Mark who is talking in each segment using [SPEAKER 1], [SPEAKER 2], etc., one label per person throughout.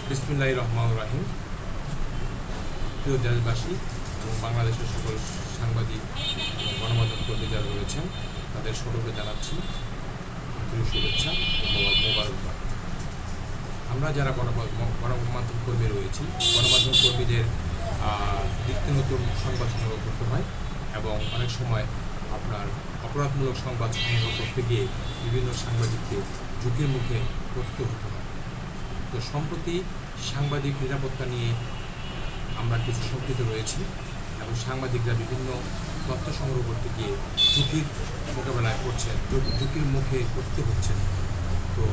[SPEAKER 1] বিসমিল্লাহির রহমানির রহিম। প্রিয় দেশবাসী এবং বাংলাদেশের সকল সাংবাদিক এবং গণমাধ্যম কর্মী যারা রয়েছেন তাদের সকলকে জানাচ্ছি আন্তরিক শুভেচ্ছা ও মোবারকবাদ। আমরা যারা গণমাধ্যম কর্মী রয়েছি, গণমাধ্যম কর্মীদের নিত্য নতুন সংবাদ সংগ্রহ করতে হয় এবং অনেক সময় আপনার অপরাধমূলক সংবাদ সংগ্রহ করতে গিয়ে বিভিন্ন সাংবাদিককে ঝুঁকির মুখে পতিত হতে হয়। তো সম্প্রতি সাংবাদিক নিরাপত্তা নিয়ে আমরা কিছু শঙ্কিত রয়েছি এবং সাংবাদিকরা বিভিন্ন তথ্য সংগ্রহ করতে গিয়ে ঝুঁকির মোকাবেলায় করছেন, ঝুঁকির মুখে পতিত হচ্ছেন। তো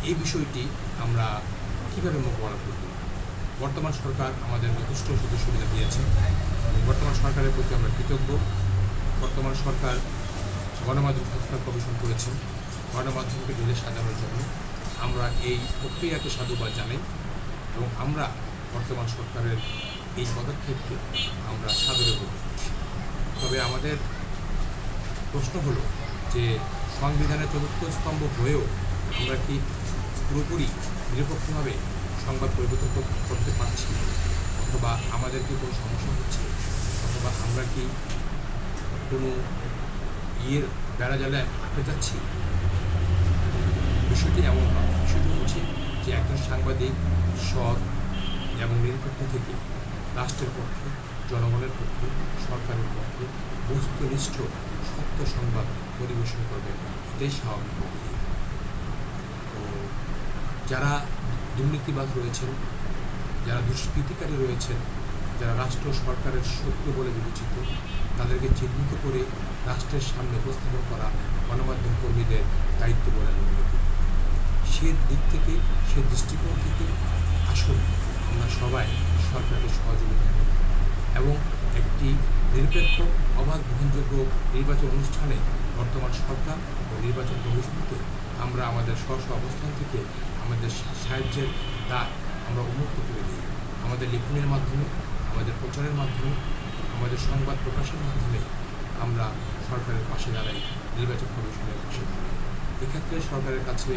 [SPEAKER 1] এই বিষয়টি আমরা কীভাবে মোকাবেলা করব? বর্তমান সরকার আমাদের যথেষ্ট সুযোগ সুবিধা দিয়েছে। বর্তমান সরকারের প্রতি আমরা কৃতজ্ঞ। বর্তমান সরকার গণমাধ্যম সংস্কার কমিশন করেছেন গণমাধ্যমকে ঢেলে সাজানোর জন্য। আমরা এই প্রক্রিয়াকে সাধুবাদ জানাই এবং আমরা বর্তমান সরকারের এই পদক্ষেপকে আমরা সাদরে গ্রহণ করছি। তবে আমাদের প্রশ্ন হলো যে সংবিধানের চতুর্থ স্তম্ভ হয়েও আমরা কি পুরোপুরি নিরপেক্ষভাবে সংবাদ পরিবর্তন করতে পারছি, অথবা আমাদের কি কোনো সমস্যা হচ্ছে, অথবা আমরা কি কোনো বেড়াজালে আটকে যাচ্ছি? বিষয়টি এমন নয়। বিষয়টি হচ্ছে যে একজন সাংবাদিক সৎ এবং নিরপেক্ষ থেকে রাষ্ট্রের পক্ষে, জনগণের পক্ষে, সরকারের পক্ষে বস্তুনিষ্ঠ সত্য সংবাদ পরিবেশন করবেন, এটাই স্বাভাবিক প্রক্রিয়া। তো যারা দুর্নীতিবাজ রয়েছেন, যারা দুষ্কৃতিকারী রয়েছেন, যারা রাষ্ট্র সরকারের শত্রু বলে বিবেচিত, তাদেরকে চিহ্নিত করে রাষ্ট্রের সামনে উপস্থাপন করা গণমাধ্যম কর্মীদের দায়িত্ব বলে আমি মনে করি। সে দিক থেকে, সে দৃষ্টিকোণ থেকে আসুন আমরা সবাই সরকারকে সহযোগিতা করি এবং একটি নিরপেক্ষ, অবাধ, গ্রহণযোগ্য নির্বাচন অনুষ্ঠানে বর্তমান সরকার ও নির্বাচন কমিশনকে আমরা আমাদের স্ব অবস্থান থেকে আমাদের সাহায্যের দ্বার আমরা উন্মুক্ত করে দিই। আমাদের লিখনের মাধ্যমে, আমাদের প্রচারের মাধ্যমে, আমাদের সংবাদ প্রকাশের মাধ্যমে আমরা সরকারের পাশে দাঁড়াই, নির্বাচন কমিশনের পাশে দাঁড়াই। এক্ষেত্রে সরকারের কাছে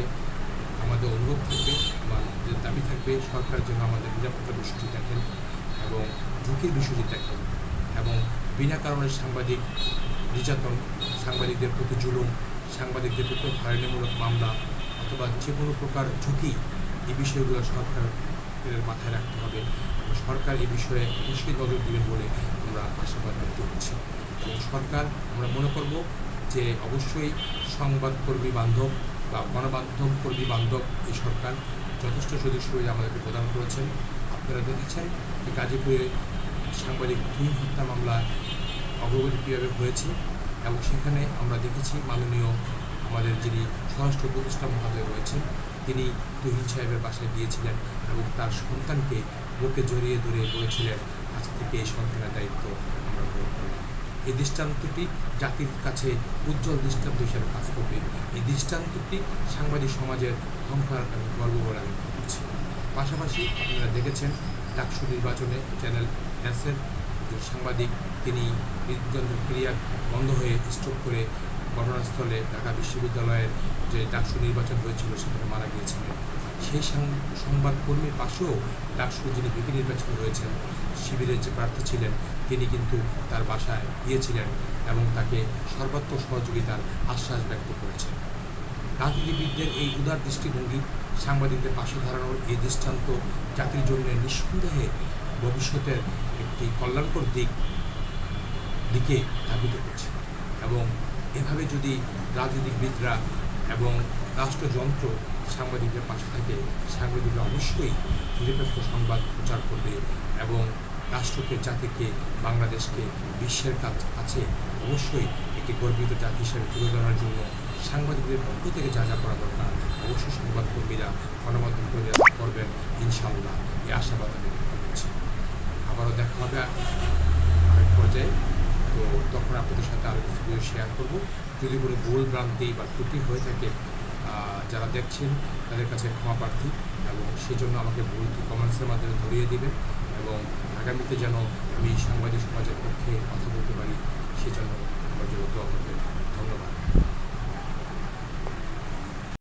[SPEAKER 1] আমাদের অনুরোধ থাকবে বা আমাদের দাবি থাকবে সরকার যেন আমাদের নিরাপত্তার বিষয়টি দেখেন এবং ঝুঁকির বিষয়টি দেখেন এবং বিনা কারণে সাংবাদিক নির্যাতন, সাংবাদিকদের প্রতি জুলুম, সাংবাদিকদের প্রতি হয়রানিমূলক মামলা অথবা যে কোনো প্রকার ঝুঁকি, এই বিষয়গুলো সরকারের মাথায় রাখতে হবে। সরকার এই বিষয়ে নিশ্চয়ই নজর দেবেন বলে আমরা আশাবাদ ব্যক্ত করছি এবং সরকার, আমরা মনে করব যে অবশ্যই সংবাদকর্মী বান্ধব বা গণমাধ্যম কর্মী বান্ধব এই সরকার যথেষ্ট সুযোগ সুবিধা আমাদেরকে প্রদান করেছেন। আপনারা দেখেছেন যে গাজীপুরে সাংবাদিক 2 হত্যা মামলা অগ্রগতি কীভাবে হয়েছে এবং সেখানে আমরা দেখেছি মাননীয় আমাদের যিনি স্বরাষ্ট্র উপদেষ্টা মহোদয় রয়েছেন, তিনি তুহিন সাহেবের বাসায় গিয়েছিলেন এবং তার সন্তানকে বুকে জড়িয়ে ধরে বলেছিলেন আজ থেকে এই সন্তানের দায়িত্ব আমরা গ্রহণ করলাম। এই দৃষ্টান্তটি জাতির কাছে উজ্জ্বল দৃষ্টান্ত হিসেবে কাজ করবে। এই দৃষ্টান্তটি সাংবাদিক সমাজের অহংকার এবং গর্ব বলে আমি মনে করছি। পাশাপাশি আপনারা দেখেছেন ডাকসু নির্বাচনে চ্যানেল এসের সাংবাদিক, তিনি হৃদযন্ত্রের ক্রিয়া বন্ধ হয়ে স্ট্রোক করে ঘটনাস্থলে ঢাকা বিশ্ববিদ্যালয়ের যে ডাকসু নির্বাচন হয়েছিল সেখানে মারা গিয়েছিলেন। সেই সংবাদকর্মীর পাশেও ডাকসু যিনি ভিপি নির্বাচিত হয়েছেন, শিবিরের যে প্রার্থী ছিলেন, তিনি কিন্তু তার বাসায় গিয়েছিলেন এবং তাকে সর্বাত্মক সহযোগিতার আশ্বাস ব্যক্ত করেছেন। রাজনীতিবিদদের এই উদার দৃষ্টিভঙ্গি, সাংবাদিকদের পাশে দাঁড়ানোর এই দৃষ্টান্ত জাতির জন্য নিঃসন্দেহে ভবিষ্যতের একটি কল্যাণকর দিকে ধাবিত করছে এবং এভাবে যদি রাজনীতিবিদরা এবং রাষ্ট্রযন্ত্র সাংবাদিকদের পাশে থাকে, সাংবাদিকরা অবশ্যই নিরপেক্ষ সংবাদ প্রচার করবে এবং রাষ্ট্রকে, জাতিকে, বাংলাদেশকে বিশ্বের কাছে অবশ্যই একটি গর্বিত জাতি হিসেবে তুলে ধরার জন্য সাংবাদিকদের পক্ষ থেকে যা যা করা দরকার অবশ্যই সংবাদকর্মীরা, গণমাধ্যম কর্মীরা করবেন ইনশাআল্লাহ, এই আশাবাদ আমি ব্যক্ত করছি। আবারও দেখা হবে আরেক পর্যায়ে। তো তখন আপনাদের সাথে আরও কিছু ভিডিও শেয়ার করবো। যদি কোনো ভুল ভ্রান্তি বা ত্রুটি হয়ে থাকে, যারা দেখছেন তাদের কাছে ক্ষমা প্রার্থী এবং সেজন্য আমাকে ভুলটি কমেন্টসের মাধ্যমে ধরিয়ে দেবেন এবং আগামীতে যেন আমি সাংবাদিক সমাজের পক্ষে কথা বলতে পারি সেজন্য আমার জন্য দোয়া করবেন। ধন্যবাদ।